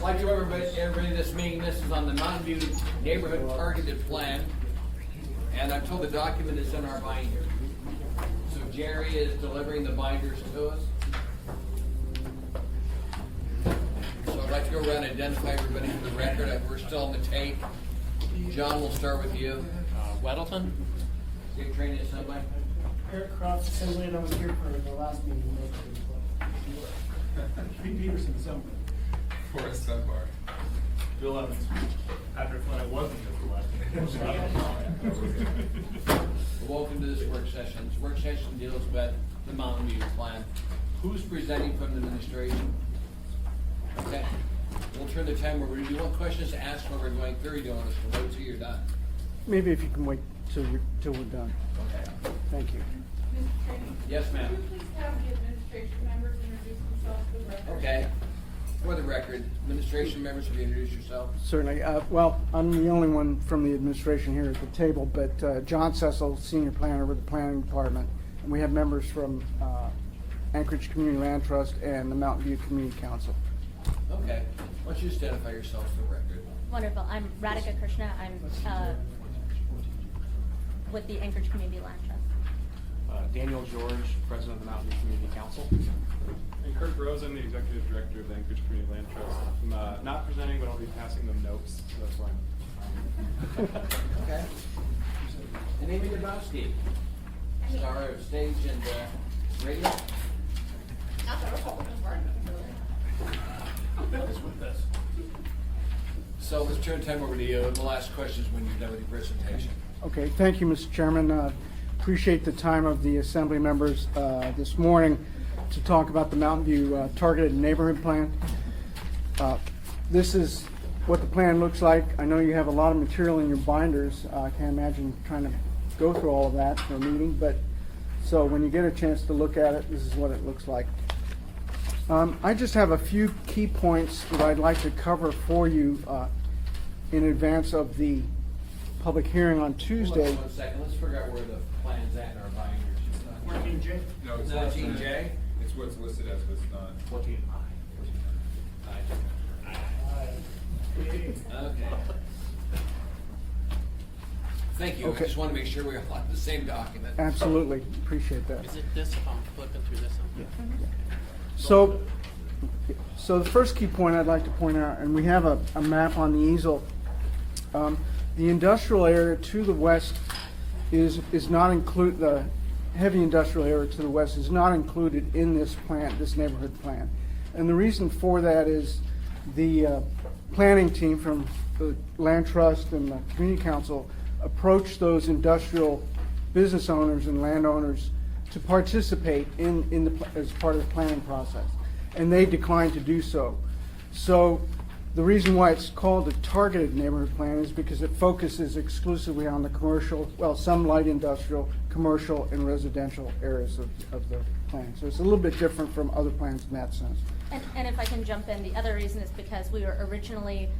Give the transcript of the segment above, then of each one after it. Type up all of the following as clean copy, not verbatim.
like to everybody this meeting. This is on the Mountain View Neighborhood Targeted Plan. And I'm told the document is in our binder. So Jerry is delivering the binders to us. So I'd like to go around and identify everybody for the record. We're still on the tape. John, we'll start with you. Weddleton? State Training Assembly. Eric Cross, Assembly, and I was here for the last meeting. Pete Peterson, Assembly. Forrest Dunbar. Bill Evans. Patrick Flynn, I wasn't here for the last meeting. Welcome to this work session. This work session deals with the Mountain View Plan. Who's presenting from the administration? Okay. We'll turn the time over. Do you want questions to ask while we're going through? You don't want us to wait till you're done? Maybe if you can wait till we're done. Okay. Thank you. Mr. Trainee? Yes, ma'am. Could you please have the administration members introduce themselves for the record? Okay. For the record, administration members, have you introduced yourself? Certainly. Well, I'm the only one from the administration here at the table, but John Cecil, Senior Planner with the Planning Department. And we have members from Anchorage Community Land Trust and the Mountain View Community Council. Okay. Why don't you just identify yourself for the record? Wonderful. I'm Radhika Krishna. I'm with the Anchorage Community Land Trust. Daniel George, President of the Mountain View Community Council. And Kirk Rosen, the Executive Director of the Anchorage Community Land Trust. I'm not presenting, but I'll be passing them notes, so that's why I'm Okay. And Amy Dabowski, star of stage and radio. Not that I was hoping to start, So let's turn time over to you. And we'll ask questions when you're done with your presentation. Okay, thank you, Mr. Chairman. Appreciate the time of the Assembly members this morning to talk about the Mountain View Targeted Neighborhood Plan. This is what the plan looks like. I know you have a lot of material in your binders. I can't imagine trying to go through all of that for a meeting, but so when you get a chance to look at it, this is what it looks like. I just have a few key points that I'd like to cover for you in advance of the public hearing on Tuesday. Hold on 1 second. Let's figure out where the plan's at in our binders. 14J. No, it's 19J? It's what's listed as what's not. 14. Okay. Thank you. Okay. I just want to make sure we're all on the same document. Absolutely, appreciate that. Is it this if I'm flipping through this one? So the first key point I'd like to point out, and we have a map on the easel. The industrial area to the west is not included. The heavy industrial area to the west is not included in this plan, this neighborhood plan. And the reason for that is the planning team from the Land Trust and the Community Council approached those industrial business owners and landowners to participate as part of the planning process, and they declined to do so. So the reason why it's called a targeted neighborhood plan is because it focuses exclusively on the commercial, well, some light industrial, commercial, and residential areas of the plan. So it's a little bit different from other plans in that sense. And if I can jump in, the other reason is because we were originally,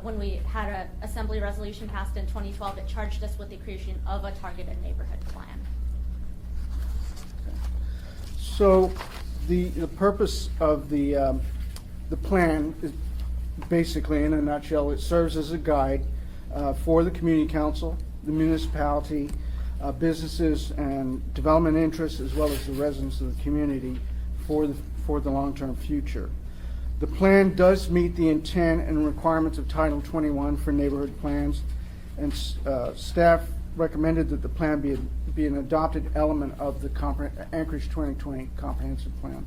when we had an assembly resolution passed in 2012, it charged us with the creation of a targeted neighborhood plan. So the purpose of the plan is basically, in a nutshell, it serves as a guide for the community council, the municipality, businesses and development interests, as well as the residents of the community for the long-term future. The plan does meet the intent and requirements of Title 21 for neighborhood plans, and staff recommended that the plan be an adopted element of the Anchorage 2020 Comprehensive Plan.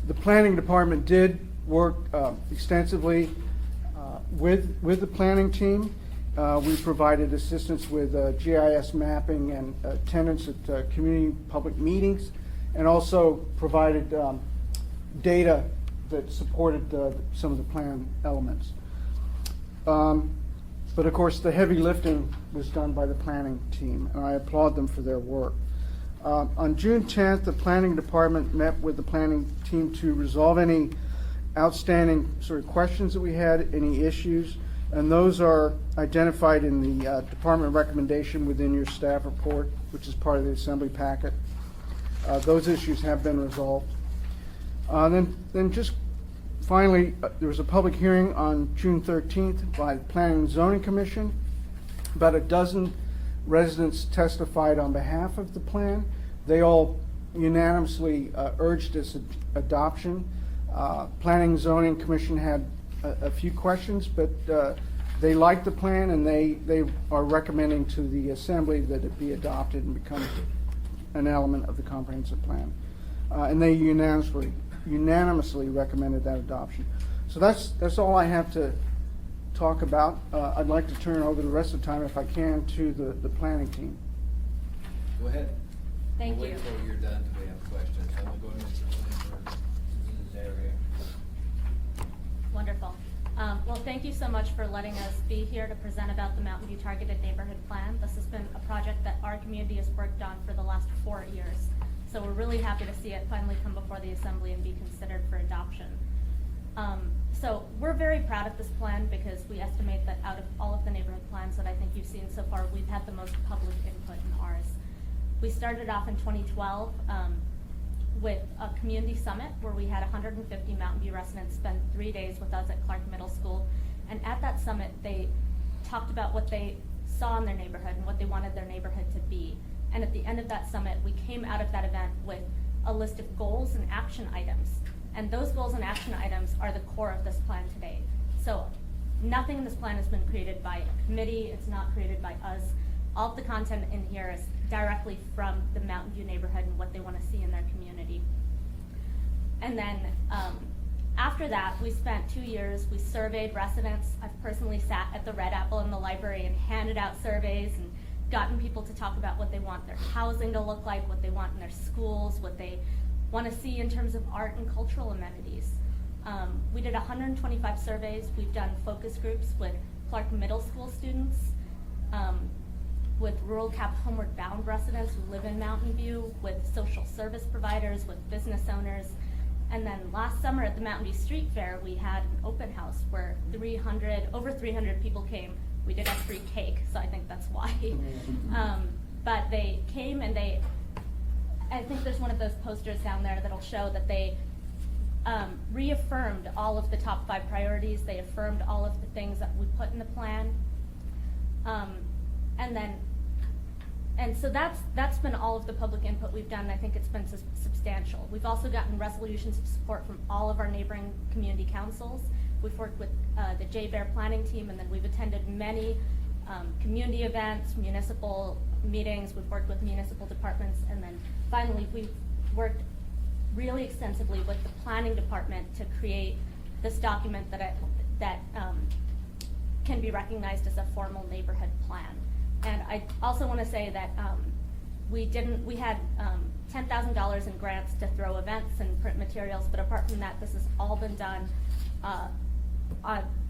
The planning department did work extensively with the planning team. We provided assistance with GIS mapping and attendance at community public meetings, and also provided data that supported some of the plan elements. But of course, the heavy lifting was done by the planning team, and I applaud them for their work. On June 10th, the planning department met with the planning team to resolve any outstanding sort of questions that we had, any issues, and those are identified in the department recommendation within your staff report, which is part of the assembly packet. Those issues have been resolved. Then just Finally, there was a public hearing on June 13th by the Planning and Zoning Commission. About a dozen residents testified on behalf of the plan. They all unanimously urged its adoption. Planning and Zoning Commission had a few questions, but they liked the plan, and they are recommending to the Assembly that it be adopted and become an element of the comprehensive plan. And they unanimously recommended that adoption. So that's all I have to talk about. I'd like to turn over the rest of the time, if I can, to the planning team. Go ahead. Thank We'll you. wait till you're done till we have questions. I'm gonna go to Mr. Williams in this area. Wonderful. Well, thank you so much for letting us be here to present about the Mountain View Targeted Neighborhood Plan. This has been a project that our community has worked on for the last 4 years. So we're really happy to see it finally come before the Assembly and be considered for adoption. So we're very proud of this plan because we estimate that out of all of the neighborhood plans that I think you've seen so far, we've had the most public input in ours. We started off in 2012 with a community summit where we had 150 Mountain View residents spend 3 days with us at Clark Middle School. And at that summit, they talked about what they saw in their neighborhood and what they wanted their neighborhood to be. And at the end of that summit, we came out of that event with a list of goals and action items. And those goals and action items are the core of this plan today. So nothing in this plan has been created by a committee. It's not created by us. All of the content in here is directly from the Mountain View neighborhood and what they want to see in their community. And then after that, we spent 2 years, we surveyed residents. I've personally sat at the Red Apple in the library and handed out surveys and gotten people to talk about what they want their housing to look like, what they want in their schools, what they want to see in terms of art and cultural amenities. We did 125 surveys. We've done focus groups with Clark Middle School students, with rural cap homeward bound residents who live in Mountain View, with social service providers, with business owners. And then last summer at the Mountain View Street Fair, we had an open house where over 300 people came. We did have free cake, so I think that's why. But they came and I think there's one of those posters down there that'll show that they reaffirmed all of the top 5 priorities. They affirmed all of the things that we put in the plan. And so that's been all of the public input we've done. I think it's been substantial. We've also gotten resolutions of support from all of our neighboring community councils. We've worked with the J-Bear planning team, and then we've attended many community events, municipal meetings. We've worked with municipal departments, and then finally we've worked really extensively with the planning department to create this document that can be recognized as a formal neighborhood plan. And I also want to say that we had $10,000 in grants to throw events and print materials, but apart from that, this has all been done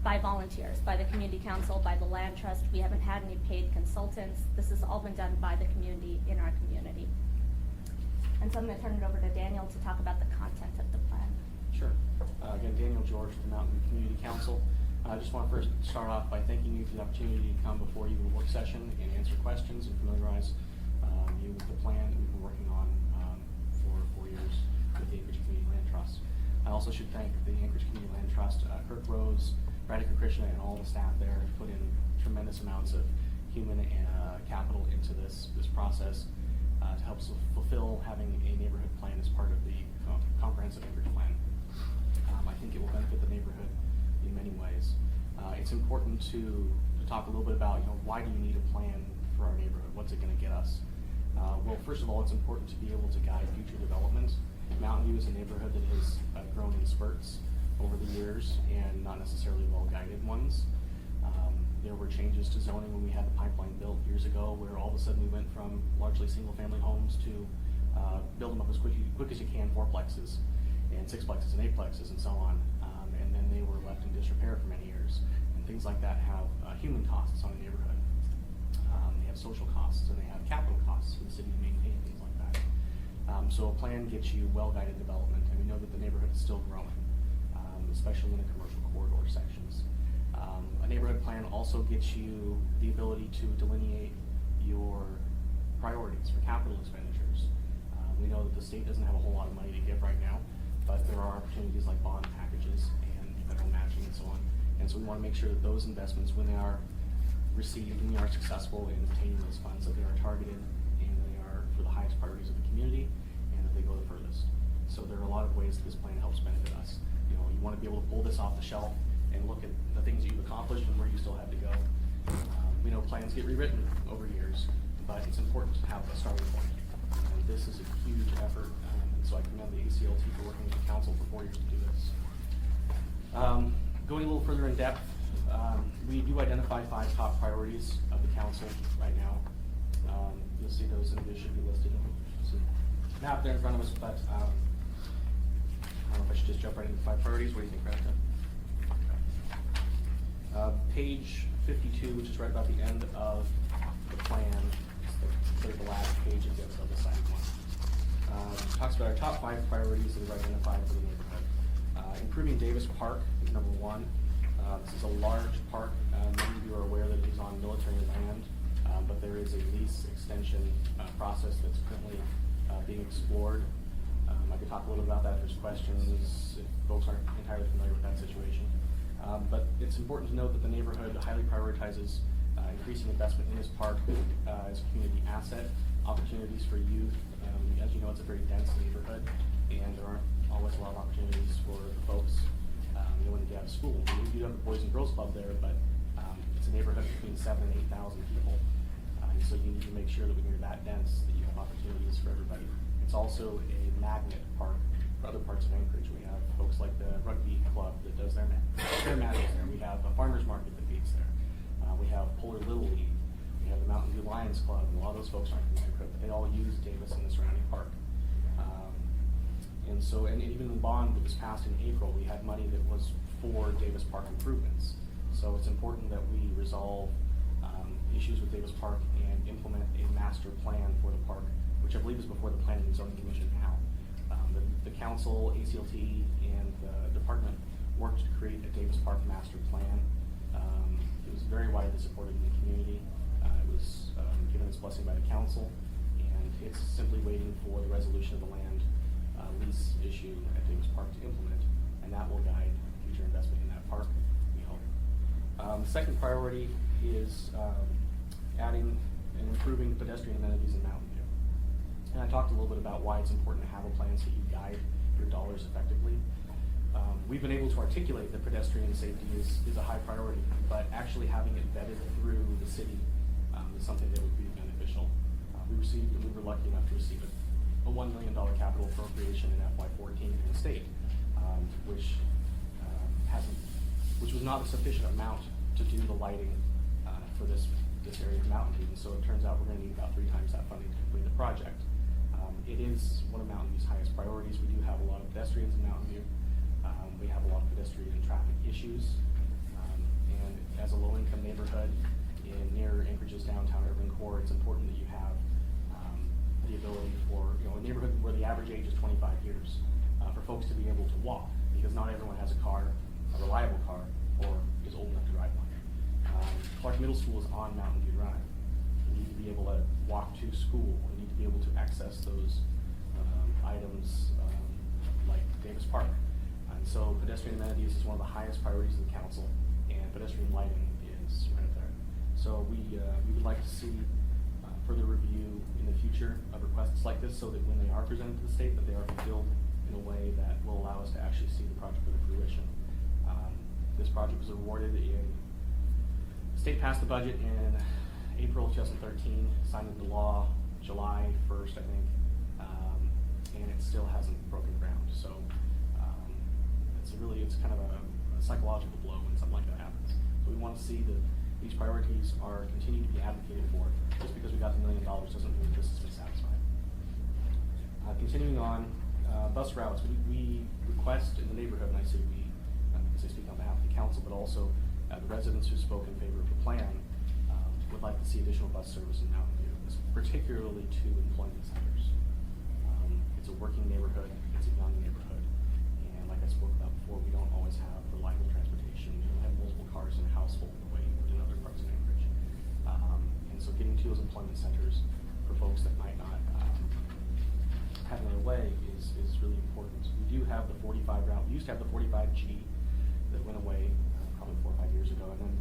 by volunteers, by the community council, by the land trust. We haven't had any paid consultants. This has all been done by the community in our community. And so I'm going to turn it over to Daniel to talk about the content of the plan. Sure. Again, Daniel George, the Mountain View Community Council. I just want to first start off by thanking you for the opportunity to come before you in a work session and answer questions and familiarize you with the plan that we've been working on for 4 years with the Anchorage Community Land Trust. I also should thank the Anchorage Community Land Trust, Kirk Rose, Radhika Krishna, and all the staff there have put in tremendous amounts of human capital into this process to help fulfill having a neighborhood plan as part of the comprehensive Anchorage plan. I think it will benefit the neighborhood in many ways. It's important to talk a little bit about, why do you need a plan for our neighborhood? What's it going to get us? Well, first of all, it's important to be able to guide future development. Mountain View is a neighborhood that has grown in spurts over the years and not necessarily well-guided ones. There were changes to zoning when we had the pipeline built years ago, where all of a sudden we went from largely single-family homes to build them up as quick as you can, 4plexes and 6plexes and 8plexes and so on. And then they were left in disrepair for many years. And things like that have human costs on a neighborhood. They have social costs, and they have capital costs for the city to maintain things like that. So a plan gets you well-guided development, and we know that the neighborhood is still growing, especially in the commercial corridor sections. A neighborhood plan also gets you the ability to delineate your priorities for capital expenditures. We know that the state doesn't have a whole lot of money to give right now, but there are opportunities like bond packages federal matching and so on. And so we want to make sure that those investments, when they are received, when we are successful in obtaining those funds, that they are targeted and they are for the highest priorities of the community and that they go the furthest. So there are a lot of ways that this plan helps benefit us. You know, you want to be able to pull this off the shelf and look at the things that you've accomplished and where you still have to go. We know plans get rewritten over years, but it's important to have a starting point. And this is a huge effort, and so I commend the ACLT for working with the council for 4 years to do this. Going a little further in depth, we do identify 5 top priorities of the council right now. You'll see those, and they should be listed. There's a map there in front of us, but I don't know if I should just jump right into 5 priorities. What do you think, Radhika? Page 52, which is right about the end of the plan, the last page of the side one. Talks about our top 5 priorities that we've identified for the neighborhood. Improving Davis Park is number 1. This is a large park. Many of you are aware that it is on military land, but there is a lease extension process that's currently being explored. I could talk a little bit about that if there's questions, if folks aren't entirely familiar with that situation. But it's important to note that the neighborhood highly prioritizes increasing investment in this park as a community asset, opportunities for youth. As you know, it's a very dense neighborhood, and there aren't always a lot of opportunities for the folks when they get out of school. We do have the Boys and Girls Club there, but it's a neighborhood between 7,000 and 8,000 people. And so you need to make sure that when you're that dense, that you have opportunities for everybody. It's also a magnet park for other parts of Anchorage. We have folks like the rugby club that does their matches there. We have a farmer's market that feeds there. We have Polar Little League. We have the Mountain View Lions Club, and a lot of those folks aren't from Anchorage, but they all use Davis and the surrounding park. And so, and even the bond that was passed in April, we had money that was for Davis Park improvements. So it's important that we resolve issues with Davis Park and implement a master plan for the park, which I believe is before the Planning and Zoning Commission now. The council, ACLT, and the department worked to create a Davis Park master plan. It was very widely supported in the community. It was given its blessing by the council, and it's simply waiting for the resolution of the land lease issue at Davis Park to implement, and that will guide future investment in that park, we hope. The second priority is adding and improving pedestrian amenities in Mountain View. And I talked a little bit about why it's important to have a plan so you guide your dollars effectively. We've been able to articulate that pedestrian safety is a high priority, but actually having it vetted through the city is something that would be beneficial. We were lucky enough to receive a $1 million capital appropriation in FY14 in the state, which was not a sufficient amount to do the lighting for this area of Mountain View. And so it turns out we're going to need about 3 times that funding to complete the project. It is one of Mountain View's highest priorities. We do have a lot of pedestrians in Mountain View. We have a lot of pedestrian and traffic issues. And as a low-income neighborhood near Anchorage's downtown urban core, it's important that you have the ability for, a neighborhood where the average age is 25 years, for folks to be able to walk, because not everyone has a car, a reliable car, or is old enough to drive one. Clark Middle School is on Mountain View Drive. You need to be able to walk to school. You need to be able to access those items like Davis Park. And so pedestrian amenities is one of the highest priorities of the council, and pedestrian lighting is right there. So we would like to see further review in the future of requests like this, so that when they are presented to the state, that they are fulfilled in a way that will allow us to actually see the project to fruition. This project was awarded the state passed the budget in April 2013, signed into law July 1st, I think, and it still hasn't broken ground. So it's kind of a psychological blow when something like that happens. So we want to see that these priorities are continuing to be advocated for. Just because we got the $1 million doesn't mean this has been satisfied. Continuing on, bus routes. We request in the neighborhood, and I say we, because I speak on behalf of the council, but also the residents who spoke in favor of the plan would like to see additional bus service in Mountain View, particularly to employment centers. It's a working neighborhood, it's a young neighborhood, and like I spoke about before, we don't always have reliable transportation. You don't have multiple cars in a household the way you would in other parts of Anchorage. And so getting to those employment centers for folks that might not have another way is really important. We do have the 45 route. We used to have the 45G that went away probably 4 or 5 years ago, and then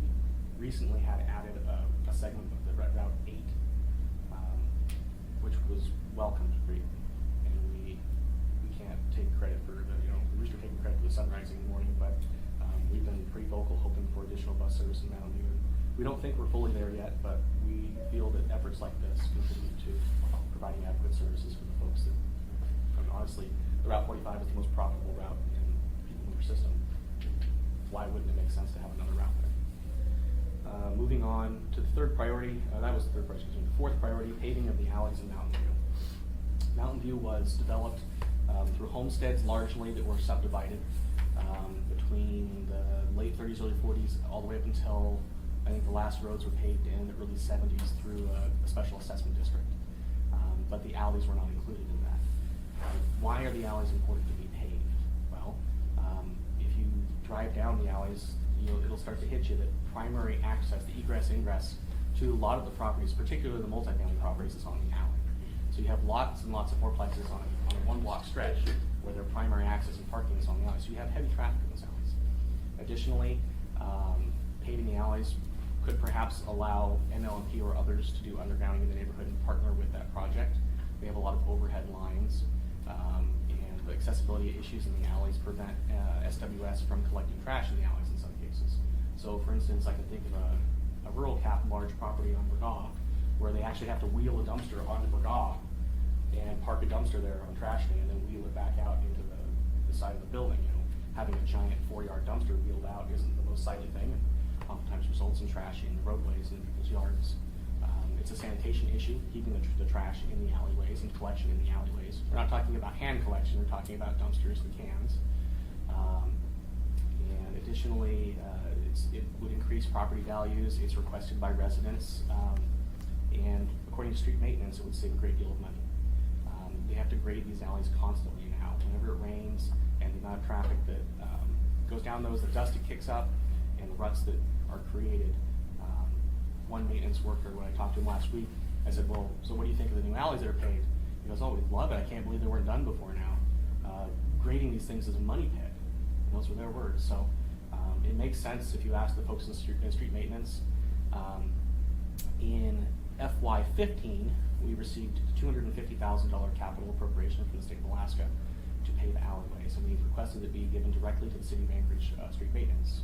we recently had added a segment of the Route 8, which was welcomed great, and we can't take credit for the, we wish we were taking credit for the sunrise in the morning, but we've been pretty vocal hoping for additional bus service in Mountain View. We don't think we're fully there yet, but we feel that efforts like this contribute to providing adequate services for the folks that, honestly, the Route 45 is the most profitable route in the Hoover system. Why wouldn't it make sense to have another route there? Moving on to the third priority, that was the third priority, excuse me. The fourth priority, paving of the alleys in Mountain View. Mountain View was developed through homesteads largely that were subdivided between the late 30s, early 40s, all the way up until I think the last roads were paved in the early 70s through a special assessment district. But the alleys were not included in that. Why are the alleys important to be paved? Well, if you drive down the alleys, it'll start to hit you that primary access, the egress, ingress to a lot of the properties, particularly the multifamily properties, is on the alley. So you have lots and lots of fourplexes on a one block stretch where their primary access and parking is on the alley. So you have heavy traffic in those alleys. Additionally, paving the alleys could perhaps allow MLMP or others to do undergrounding in the neighborhood and partner with that project. We have a lot of overhead lines, and the accessibility issues in the alleys prevent SWS from collecting trash in the alleys in some cases. So for instance, I can think of a rural cap large property on Burgaw where they actually have to wheel a dumpster onto Burgaw and park a dumpster there on trash day and then wheel it back out into the side of the building. Having a giant 4-yard dumpster wheeled out isn't the most sightly thing, and oftentimes results in trash in roadways and people's yards. It's a sanitation issue, keeping the trash in the alleyways and collection in the alleyways. We're not talking about hand collection, we're talking about dumpsters and cans. And additionally, it would increase property values. It's requested by residents, and according to street maintenance, it would save a great deal of money. They have to grade these alleys constantly now. Whenever it rains and the amount of traffic that goes down those, the dust it kicks up, and the ruts that are created. One maintenance worker, when I talked to him last week, I said, well, so what do you think of the new alleys that are paved? He goes, oh, we love it. I can't believe they weren't done before now. Grading these things is a money pit. And those were their words. So it makes sense if you ask the folks in street maintenance. In FY15, we received $250,000 capital appropriation from the state of Alaska to pave alleyways, and we requested it be given directly to the city of Anchorage street maintenance,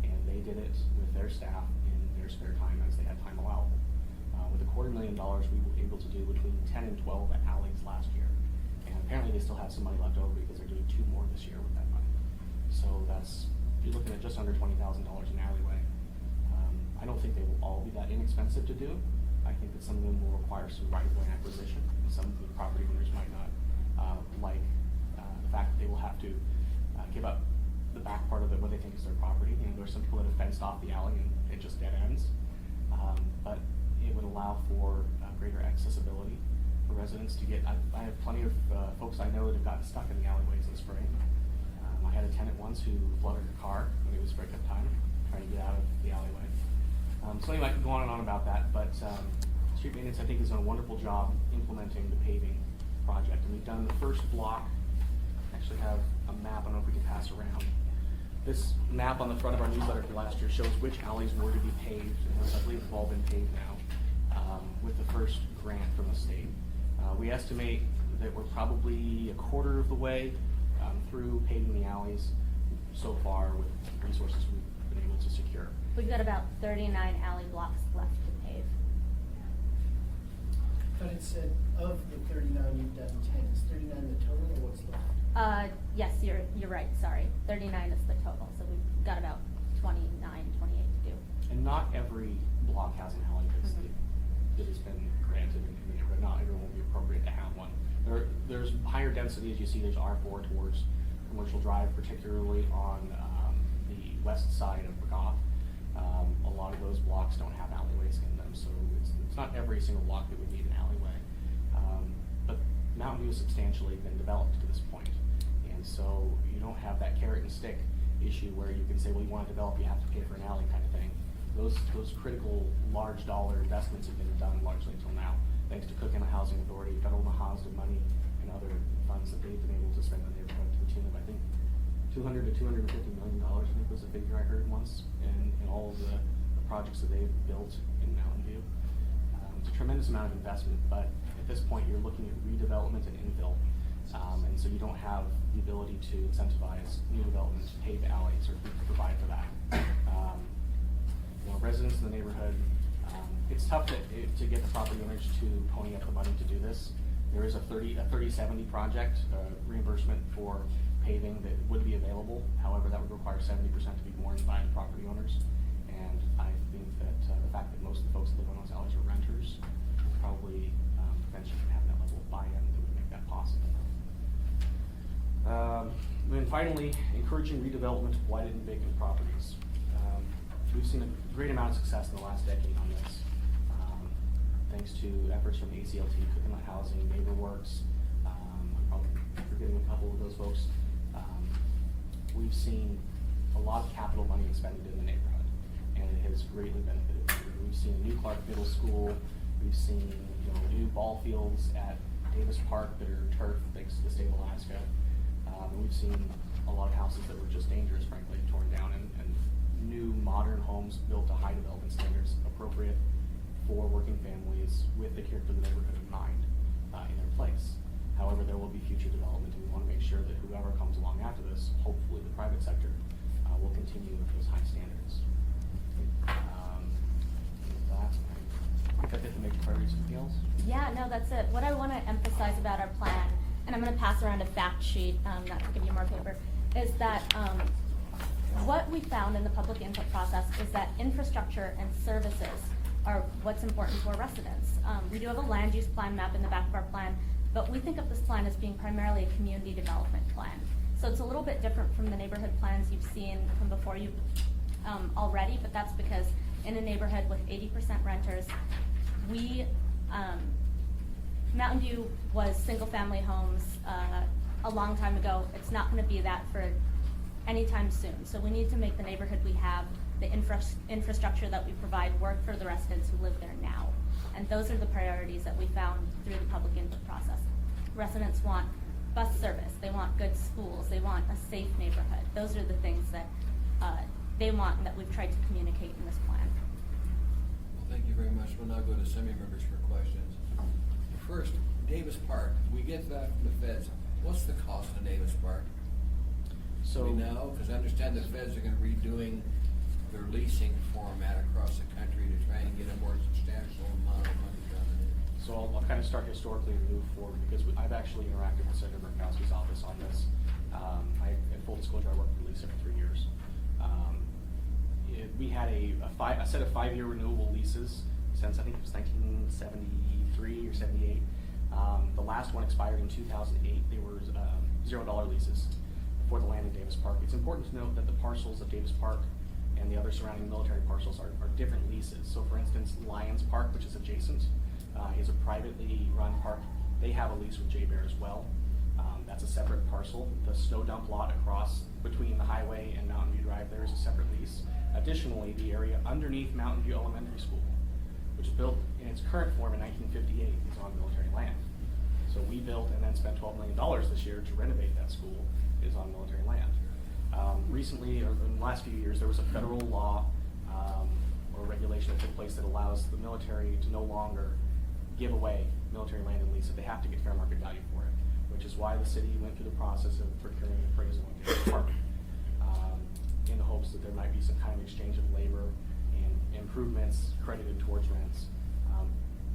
and they did it with their staff in their spare time as they had time allowable. With $250,000, we were able to do between 10 and 12 alleys last year, and apparently they still have some money left over because they're doing 2 more this year with that money. So that's, you're looking at just under $20,000 an alleyway. I don't think they will all be that inexpensive to do. I think that some of them will require some right-of-way acquisition, and some of the property owners might not like the fact that they will have to give up the back part of it, what they think is their property. There's some people that have fenced off the alley and it just dead ends. But it would allow for greater accessibility for residents to get. I have plenty of folks I know that have gotten stuck in the alleyways in the spring. I had a tenant once who flooded her car when it was breakup time, trying to get out of the alleyway. So anyway, I can go on and on about that, but street maintenance, I think, has done a wonderful job implementing the paving project. And we've done the first block. I actually have a map, I don't know if we can pass around. This map on the front of our newsletter for last year shows which alleys were to be paved, and I believe they've all been paved now with the first grant from the state. We estimate that we're probably a quarter of the way through paving the alleys so far with resources we've been able to secure. We've got about 39 alley blocks left to pave. But it said of the 39, you've done 10. Is 39 the total or what's left? Yes, you're right, sorry. 39 is the total, so we've got about 29, 28 to do. And not every block has an alley that has been granted in the neighborhood. Not everyone will be appropriate to have one. There's higher density, as you see, there's R4 towards Commercial Drive, particularly on the west side of Burgaw. A lot of those blocks don't have alleyways in them, so it's not every single block that would need an alleyway. But Mountain View has substantially been developed to this point, and so you don't have that carrot and stick issue where you can say, well, you want to develop, you have to pay for an alley kind of thing. Those critical large dollar investments have been done largely until now, thanks to Cook County Housing Authority, federal Mahazda money, and other funds that they've been able to spend on the neighborhood to the tune of, I think, $200 to $250 million, I think was the figure I heard once, in all of the projects that they've built in Mountain View. It's a tremendous amount of investment, but at this point, you're looking at redevelopment and infill. And so you don't have the ability to incentivize new development to pave alleys or to provide for that. Residents in the neighborhood, it's tough to get the property owners to pony up the money to do this. There is a 30/70 project reimbursement for paving that would be available. However, that would require 70% to be borne by the property owners. And I think that the fact that most of the folks that live on those alleys are renters probably prevents you from having that level of buy-in that would make that possible. Then finally, encouraging redevelopment of blighted and vacant properties. We've seen a great amount of success in the last decade on this, thanks to efforts from the ACLT, Coconut Housing, NeighborWorks. I'm probably forgetting a couple of those folks. We've seen a lot of capital money expended in the neighborhood, and it has greatly benefited. We've seen a new Clark Middle School. We've seen new ball fields at Davis Park that are turf thanks to the state of Alaska. We've seen a lot of houses that were just dangerous, frankly, torn down, and new modern homes built to high development standards appropriate for working families with the character of the neighborhood in mind in their place. However, there will be future development, and we want to make sure that whoever comes along after this, hopefully the private sector, will continue with those high standards. With that, I think that's it to make priorities. Anything else? Yeah, no, that's it. What I want to emphasize about our plan, and I'm going to pass around a fact sheet, not to give you more paper, is that what we found in the public input process is that infrastructure and services are what's important to our residents. We do have a land use plan map in the back of our plan, but we think of this plan as being primarily a community development plan. So it's a little bit different from the neighborhood plans you've seen from before you already, but that's because in a neighborhood with 80% renters, Mountain View was single-family homes a long time ago. It's not going to be that for anytime soon. So we need to make the neighborhood we have, the infrastructure that we provide, work for the residents who live there now. And those are the priorities that we found through the public input process. Residents want bus service, they want good schools, they want a safe neighborhood. Those are the things that they want and that we've tried to communicate in this plan. Well, thank you very much. We'll now go to semi-members for questions. First, Davis Park. We get that from the feds. What's the cost of Davis Park? So Do we know? Because I understand the feds are going to be redoing their leasing format across the country to try and get a more substantial amount of money done. So I'll kind of start historically and move forward, because I've actually interacted with Senator Murkowski's office on this. In full disclosure, I worked for Lisa for 3 years. We had a set of 5-year renewable leases since I think it was 1973 or 78. The last one expired in 2008. They were $0 leases for the land in Davis Park. It's important to note that the parcels of Davis Park and the other surrounding military parcels are different leases. So for instance, Lions Park, which is adjacent, is a privately run park. They have a lease with J-Bear as well. That's a separate parcel. The snow dump lot across between the highway and Mountain View Drive there is a separate lease. Additionally, the area underneath Mountain View Elementary School, which was built in its current form in 1958, is on military land. So we built and then spent $12 million this year to renovate that school. It is on military land. Recently, or in the last few years, there was a federal law or regulation that took place that allows the military to no longer give away military land and lease it. They have to get fair market value for it, which is why the city went through the process of procuring appraisal in Davis Park, in the hopes that there might be some kind of exchange of labor and improvements credited towards rents,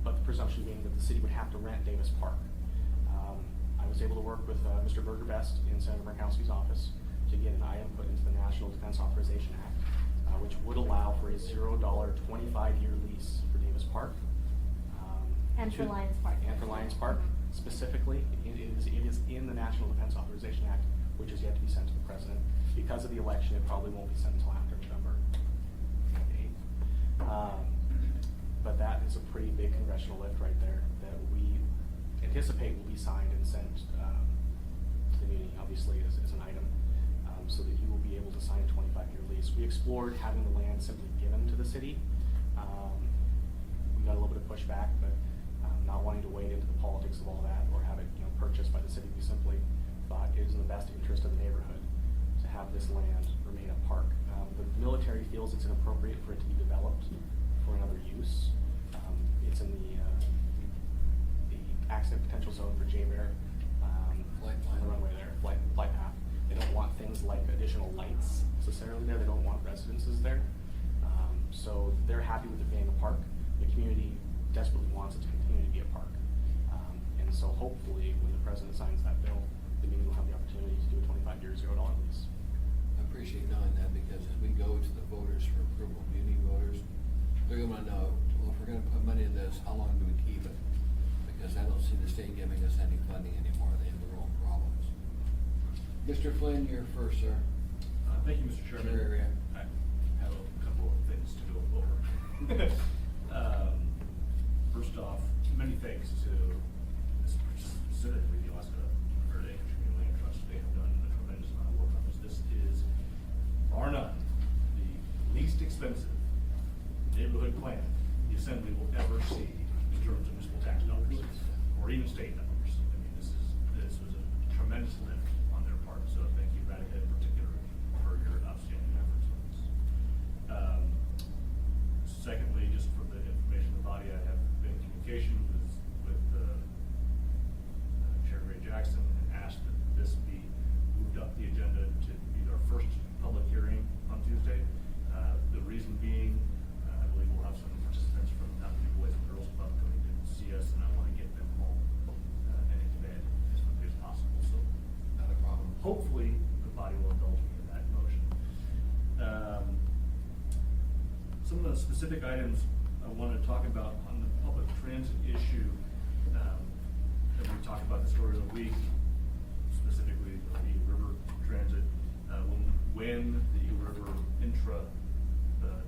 but the presumption being that the city would have to rent Davis Park. I was able to work with Mr. Bergerbest in Senator Murkowski's office to get an item put into the National Defense Authorization Act, which would allow for a $0 25-year lease for Davis Park. And for Lions Park. And for Lions Park. Specifically, it is in the National Defense Authorization Act, which is yet to be sent to the President. Because of the election, it probably won't be sent until after November 8th. But that is a pretty big congressional lift right there that we anticipate will be signed and sent to the meeting, obviously, as an item, so that you will be able to sign a 25-year lease. We explored having the land simply given to the city. We got a little bit of pushback, but not wanting to wade into the politics of all that or have it purchased by the city, we simply thought it was in the best interest of the neighborhood to to have this land remain a park. The military feels it's inappropriate for it to be developed for another use. It's in the accident potential zone for J-Bear, Flight on the plan. runway there, flight path. They don't want things like additional lights necessarily there. They don't want residences there. So they're happy with it being a park. The community desperately wants it to continue to be a park. And so hopefully, when the president signs that bill, the community will have the opportunity to do a 25-year $0 lease. I appreciate knowing that, because as we go to the voters for approval, community voters, they're gonna know, well, if we're gonna put money in this, how long do we keep it? Because I don't see the state giving us any funding anymore, they have their own problems. Mr. Flynn, you're first, sir. Thank you, Mr. Chairman. Your area. I have a couple of things to go over. First off, many thanks to specifically the Alaska Anchorage Community Land Trust. They have done a tremendous amount of work on this. This is, bar none, the least expensive neighborhood plan the Assembly will ever see in terms of municipal tax dollars, or even state numbers. I mean, this was a tremendous lift on their part, so thank you, Radicate, in particular, for your outstanding efforts on this. Secondly, just for the information of the body, I have been in communication with Chair Ray Jackson and asked that this be moved up the agenda to be our first public hearing on Tuesday. The reason being, I believe we'll have some participants from Mountain View Boys and Girls Club coming to see us, and I want to get them home and into bed as quickly as possible. So, Not a problem. hopefully, the body will indulge me in that motion. Some of the specific items I wanted to talk about on the public transit issue, and we talked about the story of the week, specifically the Eagle River Transit. When the Eagle River intra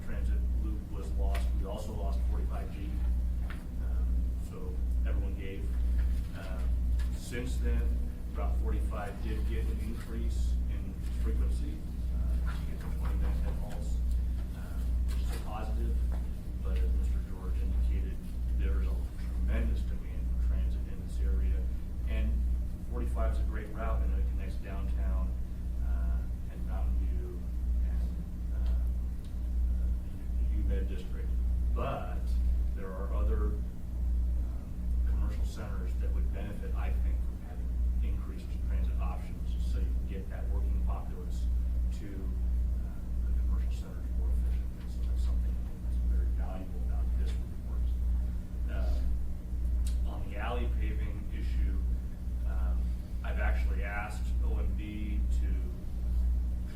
transit loop was lost, we also lost 45G. So everyone gave. Since then, Route 45 did get an increase in frequency, to get to 20-minute head hauls, which is a positive. But as Mr. George indicated, there is a tremendous demand for transit in this area. And 45 is a great route, and it connects downtown and Mountain View and UMed District. But there are other commercial centers that would benefit, I think, from having increased transit options, so you can get that working populace to the commercial centers more efficiently. So that's something that's very valuable about this report. On the alley paving issue, I've actually asked OMB to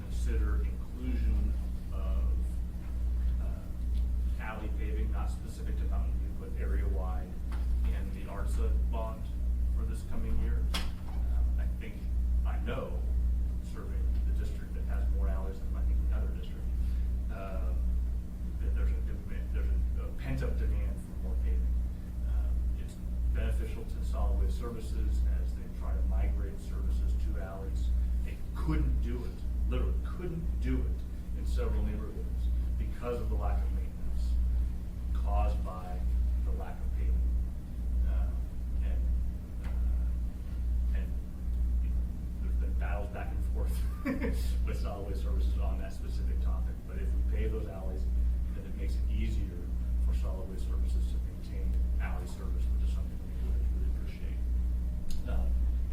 consider inclusion of alley paving, not specific to Mountain View, but area-wide, in the ARTSA bond for this coming year. I know, serving the district that has more alleys than I think another district, that there's a pent-up demand for more paving. It's beneficial to solid waste services as they try to migrate services to alleys. They couldn't do it, literally couldn't do it in several neighborhoods because of the lack of maintenance caused by the lack of paving. And there's been battles back and forth with solid waste services on that specific topic. But if we pave those alleys, then it makes it easier for solid waste services to maintain alley service, which is something we really appreciate.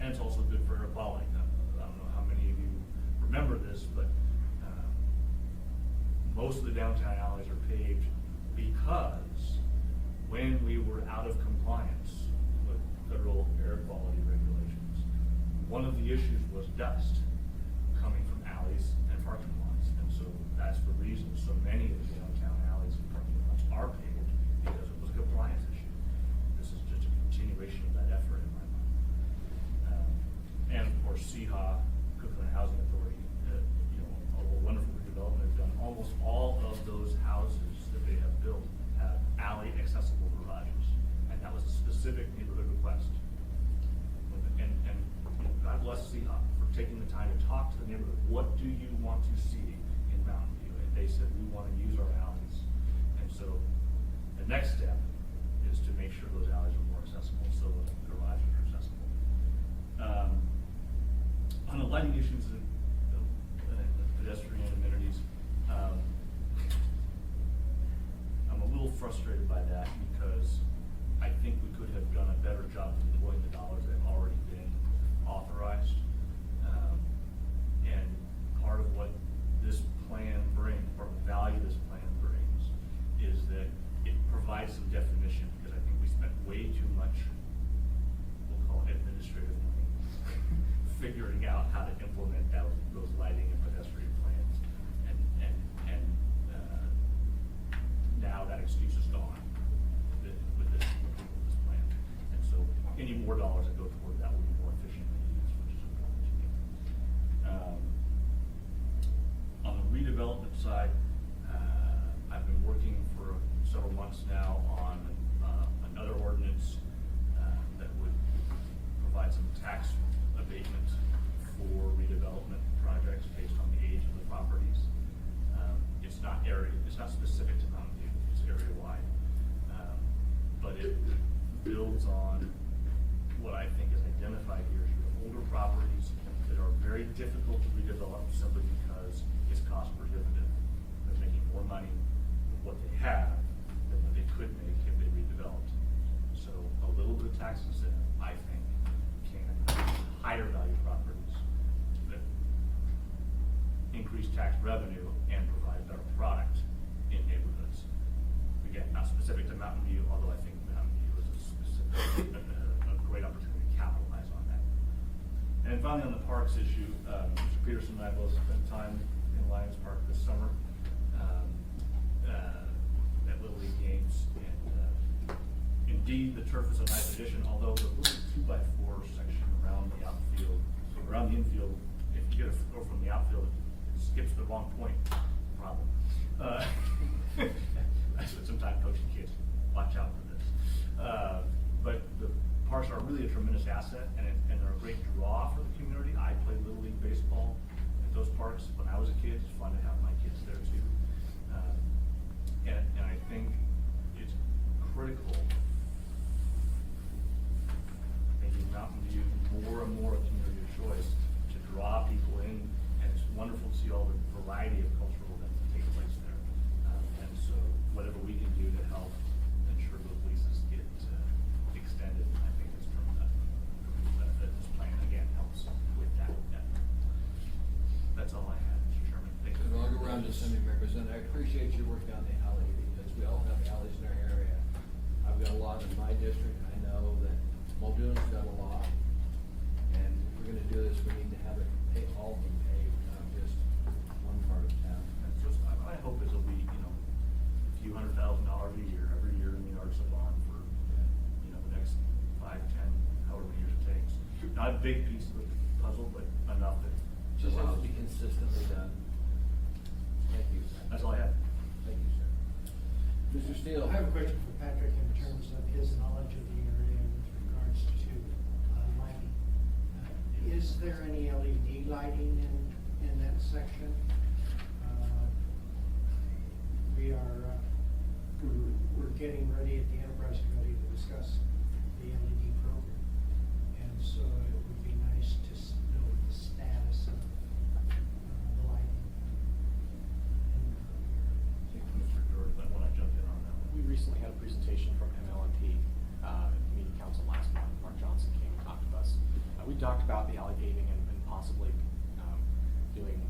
And it's also good for air quality. I don't know how many of you remember this, but most of the downtown alleys are paved because when we were out of compliance with federal air quality regulations, one of the issues was dust coming from alleys and parking lots. And so that's the reason so many of the downtown alleys and parking lots are paved, because it was a compliance issue. This is just a continuation of that effort in my mind. And of course, CHA, Cookland Housing Authority, a wonderful redevelopment, have done almost all of those houses that they have built have alley accessible garages. And that was a specific neighborhood request. And God bless CHA for taking the time to talk to the neighborhood. What do you want to see in Mountain View? And they said, we want to use our alleys. And so the next step is to make sure those alleys are more accessible, so the garages are accessible. On the lighting issues, and frustrated by that because I think we could have done a better job of deploying the dollars that have already been authorized. And part of what this plan brings, part of the value this plan brings, is that it provides some definition, because I think we spent way too much, we'll call it administrative money, figuring out how to implement those lighting and pedestrian plans. And now that excuse is gone with this plan. And so any more dollars that go toward that will be more efficiently used, which is important to me. On the redevelopment side, I've been working for several months now on another ordinance that would provide some tax abatement for redevelopment projects based on the age of the properties. It's not specific to Mountain View, it's area-wide. But it builds on what I think is identified here. You have older properties that are very difficult to redevelop simply because it's cost prohibitive. They're making more money with what they have than what they could make if they redeveloped. So a little bit of tax incentive, I think, can higher value properties that increase tax revenue and provide better product in neighborhoods. Again, not specific to Mountain View, although I think Mountain View is a great opportunity to capitalize on that. And then finally, on the parks issue, Mr. Peterson and I both spent time in Lions Park this summer at Little League games. And indeed, the turf is a nice addition, although the little 2x4 section around the outfield, around the infield, if you get a throw from the outfield, it skips the wrong point. Problem. I spent some time coaching kids. Watch out for this. But the parks are really a tremendous asset, and they're a great draw for the community. I played Little League baseball at those parks when I was a kid. It's fun to have my kids there too. And I think it's critical, making Mountain View more and more a community of choice to draw people in, and it's wonderful to see all the variety of cultural events that take place there. And so whatever we can do to help ensure those leases get extended, I think is from the benefit. This plan again helps with that. That's all I have, Mr. Chairman. Thank you. And I'll go around to Assembly members, and I appreciate you working on the alley, because we all have alleys in our area. I've got a lot in my district. I know that Muldoon's got a lot, and if we're gonna do this, we need to have it, all of them paved, not just one part of town. And just, my hope is it'll be, a few $100,000 a year, every year in the Arts of Bond for, the next 5, 10, however many years it takes. Not a big piece of the puzzle, but enough that. Just has to be consistently done. Thank you. That's all I have. Thank you, sir. Mr. Steele? I have a question for Patrick in terms of his knowledge of the area with regards to lighting. Is there any LED lighting in that section? We're getting ready at the Enterprise Committee to discuss the LED program. And so it would be nice to know the status of the lighting. Mr. George, I want to jump in on that one. We recently had a presentation from MLNP, Community Council last month. Mark Johnson came and talked to us. We talked about the alley paving and possibly doing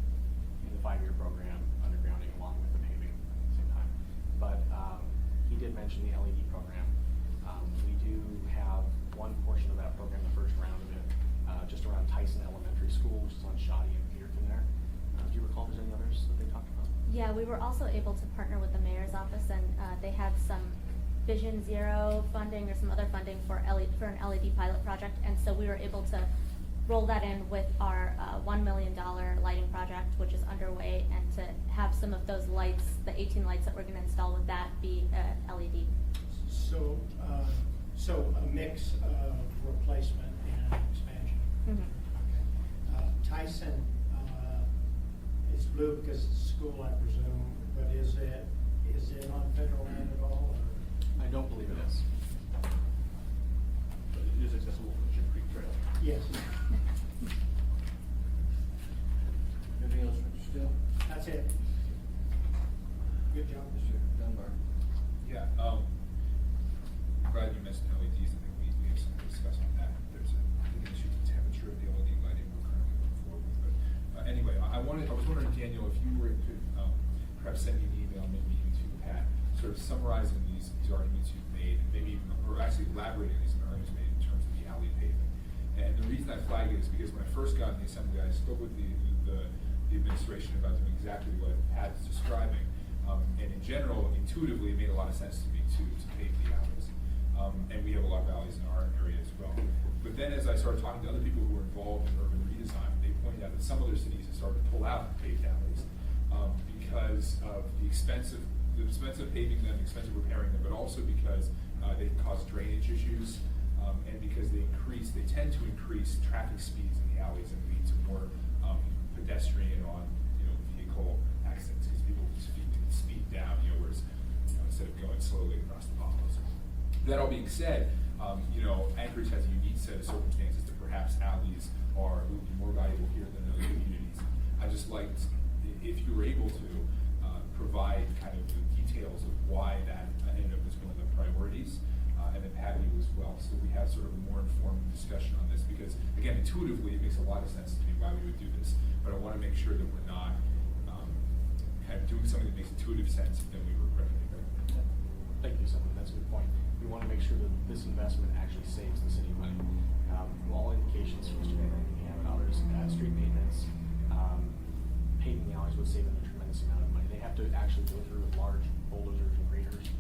in the 5-year program, undergrounding along with the paving at the same time. But he did mention the LED program. We do have one portion of that program, the first round of it, just around Tyson Elementary School, which is on Shoddy and Peterton there. Do you recall if there's any others that they talked about? Yeah, we were also able to partner with the mayor's office, and they had some Vision Zero funding or some other funding for an LED pilot project, and so we were able to roll that in with our $1 million lighting project, which is underway, and to have some of those lights, the 18 lights that we're going to install with that, be LED. So a mix of replacement and expansion. Mm-hmm. Okay. Tyson is blue because it's a school, I presume, but is it on federal land at all? Or? I don't believe it is. But it is accessible from Chip Creek Trail. Yes. Anything else, Mr. Steele? That's it. Good job. Mr. Dunbar? Yeah, I'm glad you mentioned LEDs. I think we have something to discuss on that. There's an issue with the temperature of the LED lighting we're currently moving forward with. But anyway, I was wondering, Daniel, if you were to perhaps send me an email, maybe you too, Pat, sort of summarizing these arguments you've made, and maybe even, or actually elaborating on these arguments made in terms of the alley paving. And the reason I flagged it is because when I first got in the assembly, I spoke with the administration about doing exactly what Pat is describing. And in general, intuitively, it made a lot of sense to me to pave the alleys. And we have a lot of alleys in our area as well. But then as I started talking to other people who were involved in urban redesign, they pointed out that some other cities have started to pull out paved alleys because of the expense of paving them, expensive repairing them, but also because they cause drainage issues, and because they tend to increase traffic speeds in the alleys and lead to more pedestrian on vehicle accidents because people speed down, whereas instead of going slowly across the potholes. That all being said, Anchorage has a unique set of circumstances that perhaps alleys would be more valuable here than other communities. I just liked if you were able to provide kind of the details of why that ended up as one of the priorities, and then Patty as well, so we have sort of a more informed discussion on this, because again, intuitively, it makes a lot of sense to me why we would do this, but I want to make sure that we're not kind of doing something that makes intuitive sense, and then we regret it. Thank you, Senator. That's a good point. We want to make sure that this investment actually saves the city money. From all indications from Mr. Van and others, street maintenance, paving the alleys would save them a tremendous amount of money. They have to actually go through with large bulldozers and graders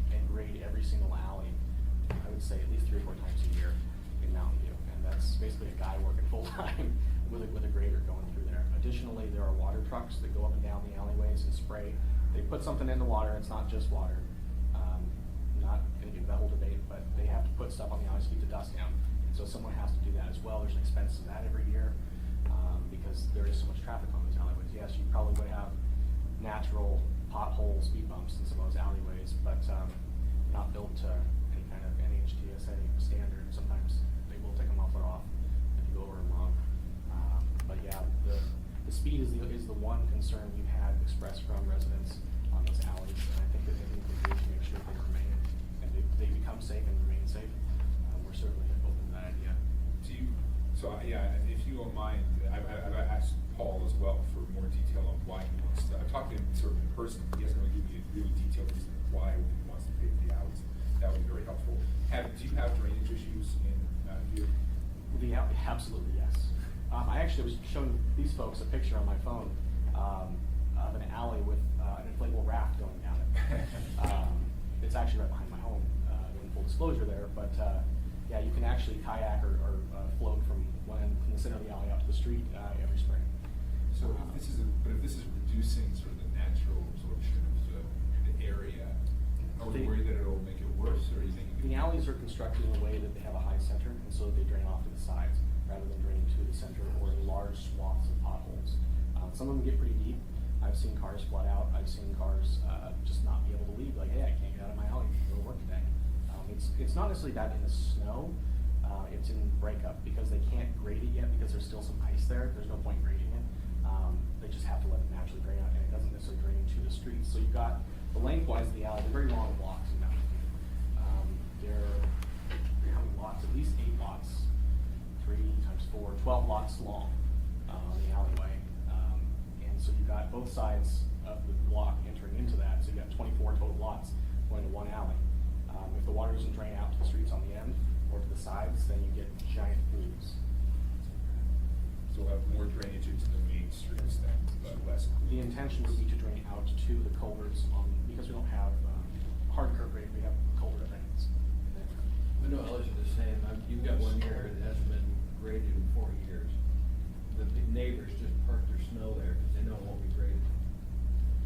and grade every single alley, I would say at least 3 or 4 times a year in Mountain View. And that's basically a guy working full-time with a grader going through there. Additionally, there are water trucks that go up and down the alleyways and spray. They put something in the water, it's not just water. Not going to get that whole debate, but they have to put stuff on the alleys to keep the dust down. And so someone has to do that as well. There's an expense to that every year because there is so much traffic on those alleyways. Yes, you probably would have natural potholes, speed bumps in some of those alleyways, but not built to any kind of NHTSA standard. Sometimes they will take them off if you go over them wrong. But yeah, the speed is the one concern we've had expressed from residents on those alleys, and I think that everything we do to make sure they remain and they become safe and remain safe. We're certainly open to that idea. If you don't mind, I've asked Paul as well for more detail on why he wants to. I've talked to him sort of in person. He hasn't really given me a really detailed reason why he wants to pave the alleys. That would be very helpful. Do you have drainage issues in Mountain View? Absolutely, yes. I actually was showing these folks a picture on my phone of an alley with an inflatable raft going down it. It's actually right behind my home, in full disclosure there, but yeah, you can actually kayak or float from the center of the alley out to the street every spring. So if this is reducing sort of the natural absorption of the area, are we worried that it'll make it worse, or are you thinking? The alleys are constructed in a way that they have a high center, and so they drain off to the sides rather than draining to the center or in large swaths of potholes. Some of them get pretty deep. I've seen cars flood out. I've seen cars just not be able to leave. Like, hey, I can't get out of my alley to go to work today. It's not necessarily that in the snow. It's in breakup because they can't grade it yet because there's still some ice there. There's no point grading it. They just have to let it naturally drain out, and it doesn't necessarily drain to the streets. So you've got the lengthwise of the alley. They're very long blocks in Mountain View. They're how many lots? At least 8 lots. 3 times 4, 12 lots long on the alleyway. And so you've got both sides of the block entering into that. So you've got 24 total lots going to one alley. If the water doesn't drain out to the streets on the end or to the sides, then you get giant pools. So we'll have more drainage into the main streets then, but less. The intention would be to drain out to the culverts because we don't have hard curb grade, we have culvert drains. But no, Alex is the same. You've got one here that hasn't been graded in 4 years. The big neighbors just park their snow there because they know it won't be graded.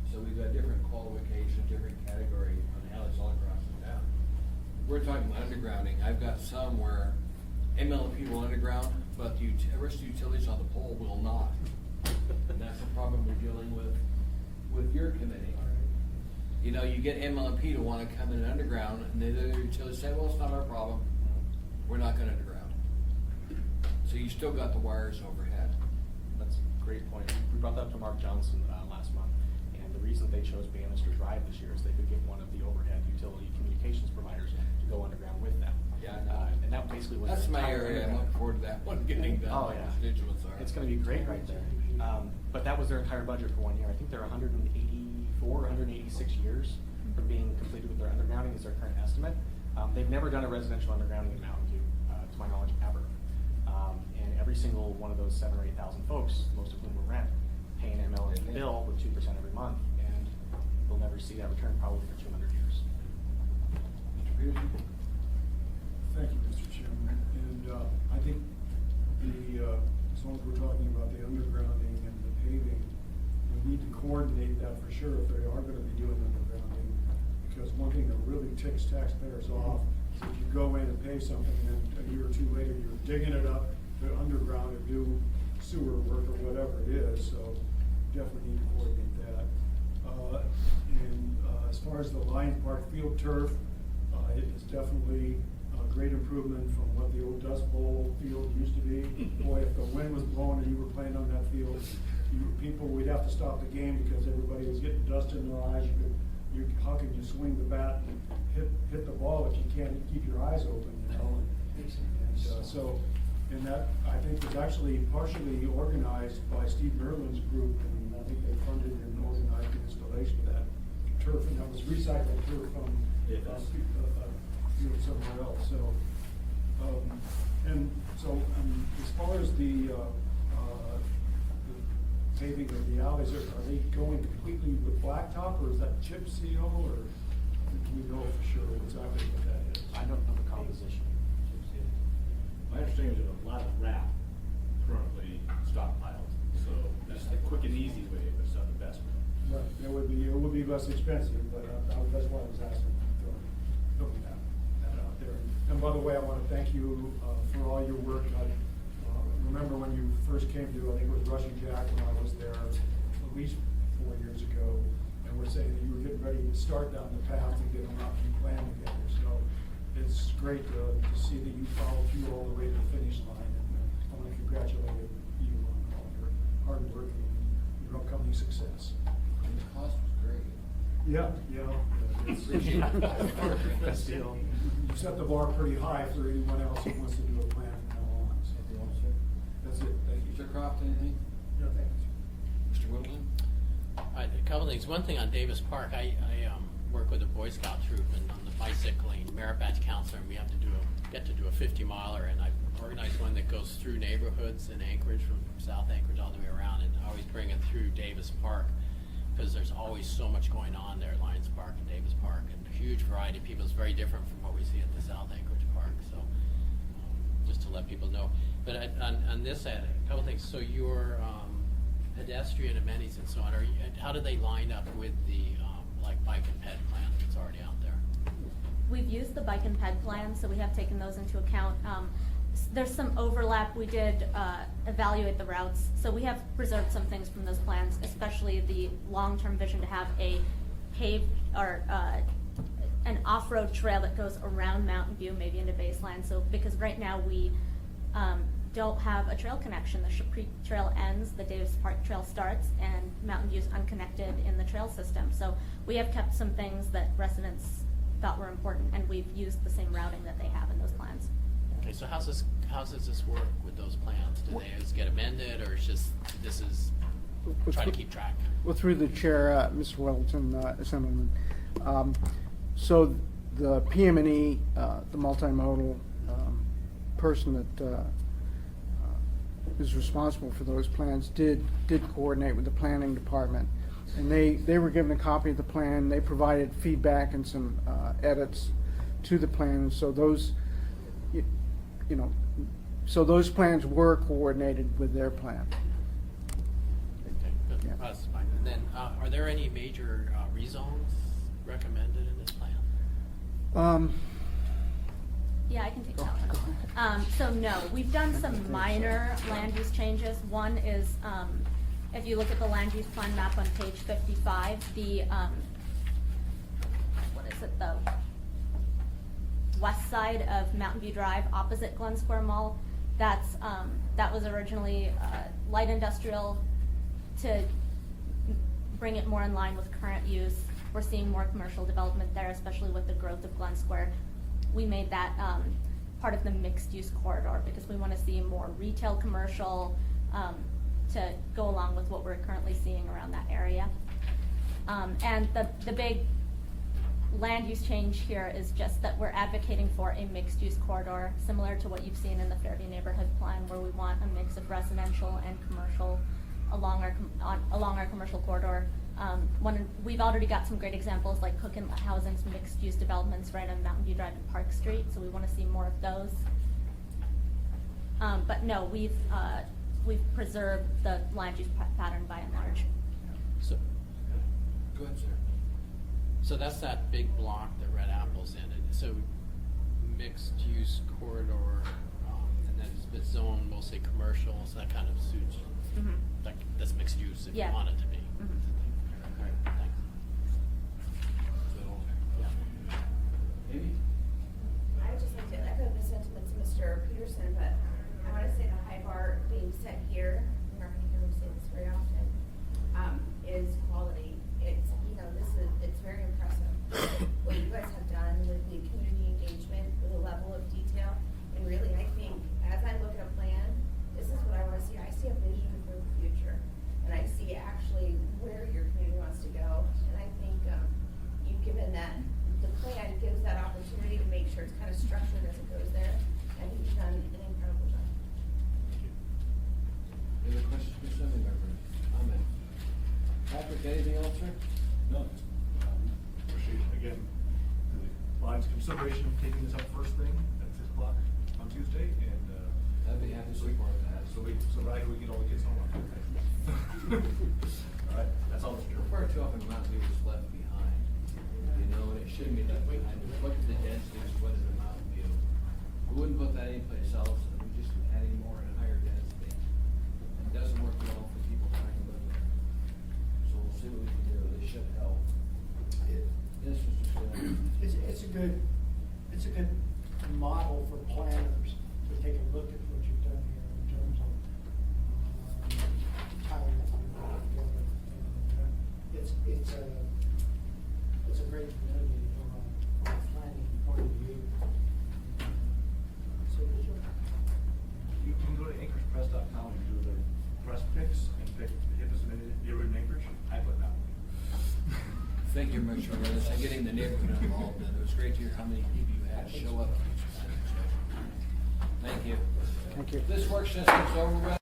So we've got different qualifications, different category on alleys all across the town. We're talking about undergrounding. I've got some where MLP will underground, but the rest of the utilities on the pole will not. And that's the problem we're dealing with your committee. You know, you get MLP to want to come in underground, and the other utilities say, well, it's not our problem. We're not going to underground. So you still got the wires overhead. That's a great point. We brought that up to Mark Johnson last month, and the reason they chose Bannister Drive this year is they could get one of the overhead telecommunications providers to go underground with them. Yeah, I know. And that basically was. That's the my entire area, I'm underground. looking forward to that one getting done. Oh, My yeah. constituents are. It's gonna be great right there. But that was their entire budget for 1 year. I think they're 184, 186 years from being completed with their undergrounding is their current estimate. They've never done a residential undergrounding in Mountain View, to my knowledge, ever. And every single one of those 7,000 or 8,000 folks, most of whom will rent, pay an MLA bill with 2% every month, and they'll never see that return probably for 200 years. Mr. Peterson? Thank you, Mr. Chairman. And I think as long as we're talking about the undergrounding and the paving, we need to coordinate that for sure if they are gonna be doing undergrounding. Because one thing that really ticks taxpayers off is if you go in and pay something and then a year or two later, you're digging it up to underground and do sewer work or whatever it is, so definitely need to coordinate that. As far as the Lions Park field turf, it is definitely a great improvement from what the old Dust Bowl field used to be. Boy, if the wind was blowing and you were playing on that field, we'd have to stop the game because everybody was getting dust in their eyes. How can you swing the bat and hit the ball if you can't keep your eyes open, you know? And that, I think, was actually partially organized by Steve Merlin's group, and I think they funded and organized the installation of that turf, and that was recycled turf from field somewhere else, so. As far as the paving of the alleys, are they going completely with blacktop, or is that chip seal, or do we know for sure exactly what that is? I don't know the composition. My understanding is that a lot of wrap currently stockpiled, so that's the quick and easy way, but it's not the best way. Right, it would be less expensive, but that's why I was asking, throwing that out there. And by the way, I want to thank you for all your work. I remember when you first came to, I think it was Rushing Jack when I was there at least 4 years ago, and we're saying that you were getting ready to start down the path and get a mountain plan together. So it's great to see that you followed through all the way to the finish line, and I want to congratulate you on all your hard work and your upcoming success. And the cost was great. Yeah. Appreciate it. Best deal. You set the bar pretty high for anyone else who wants to do a plan from now on, so. That's it, thank you. Mr. Croft, anything? No, thanks. Mr. Whittleton? A couple things. One thing on Davis Park, I work with a Boy Scout troop, and I'm the bicycling merit badge counselor, and we have to get to do a 50-miler, and I organized one that goes through neighborhoods in Anchorage, from South Anchorage all the way around, and I always bring it through Davis Park, because there's always so much going on there at Lions Park and Davis Park, and a huge variety of people. It's very different from what we see at the South Anchorage Park, so just to let people know. But on this end, a couple things. So your pedestrian amenities and so on, how do they line up with the like bike and ped plan that's already out there? We've used the bike and ped plan, so we have taken those into account. There's some overlap. We did evaluate the routes, so we have preserved some things from those plans, especially the long-term vision to have a paved or an off-road trail that goes around Mountain View, maybe into Baseline. So because right now we don't have a trail connection. The Shapre Trail ends, the Davis Park Trail starts, and Mountain View is unconnected in the trail system. So we have kept some things that residents thought were important, and we've used the same routing that they have in those plans. Okay, so how does this work with those plans? Do they just get amended, or it's just this is try to keep track? Well, through the chair, Mr. Welton, Assemblyman. So the PM&E, the multimodal person that is responsible for those plans did coordinate with the planning department, and they were given a copy of the plan. They provided feedback and some edits to the plan. So those, so those plans were coordinated with their plan. Okay, good. Yeah. That's fine. And then, are there any major rezones recommended in this plan? Yeah, I can take that one. So no, we've done some minor land use changes. One is, if you look at the land use plan map on page 55, the, the west side of Mountain View Drive, opposite Glen Square Mall, that was originally light industrial to bring it more in line with current use. We're seeing more commercial development there, especially with the growth of Glen Square. We made that part of the mixed-use corridor because we want to see more retail, commercial, to go along with what we're currently seeing around that area. And the big land use change here is just that we're advocating for a mixed-use corridor, similar to what you've seen in the Fairview Neighborhood Plan, where we want a mix of residential and commercial along our commercial corridor. We've already got some great examples like Cook and Housing's mixed-use developments right on Mountain View Drive and Park Street, so we want to see more of those. But no, we've preserved the land use pattern by and large. So, Go ahead, sir. so that's that big block that Red Apple's in it. So mixed-use corridor, and then it's zoned mostly commercial, so that kind of suits, Mhm. like, that's mixed use if you Yeah. want it to be. Mhm. All right, thanks. So, Amy? I would just like to echo the sentiments of Mr. Peterson, but I want to say the high bar being set here, you're not going to hear me say this very often, is quality. It's, it's very impressive what you guys have done with the community engagement, with the level of detail. And really, I think, as I look at a plan, this is what I want to see. I see a vision for the future. And I see actually where your community wants to go. And I think you've given that, the plan gives that opportunity to make sure it's kind of structured as it goes there. I think you've done an incredible job. Any other questions for Assembly Member? Amen. Patrick, anything else, sir? No. Appreciate, again, the board's consideration of taking this up first thing at 6 o'clock on Tuesday, and, I'd be happy to support that. so right, we get all the kids home on Tuesday. All right, that's all, Mr. Chairman. Far too often Mountain View is left behind, and it shouldn't be left behind. Look at the densities, what is in Mountain View? We wouldn't put that anyplace else, and we just adding more and higher density. It doesn't work well for people trying to live there. So we'll see what we can do, they should help. Yes, Mr. Staley? It's a good model for planners to take a look at what you've done here in terms of tying it all together. And, it's a great community from a planning point of view. So good job. You can go to anchoragepress.com and do the press picks and pick the hippest neighborhood in Anchorage. I put that one. Thank you very much for this, and getting the neighborhood involved, and it was great to hear how many people you had show up. Thank you. Thank you. This work session is over with.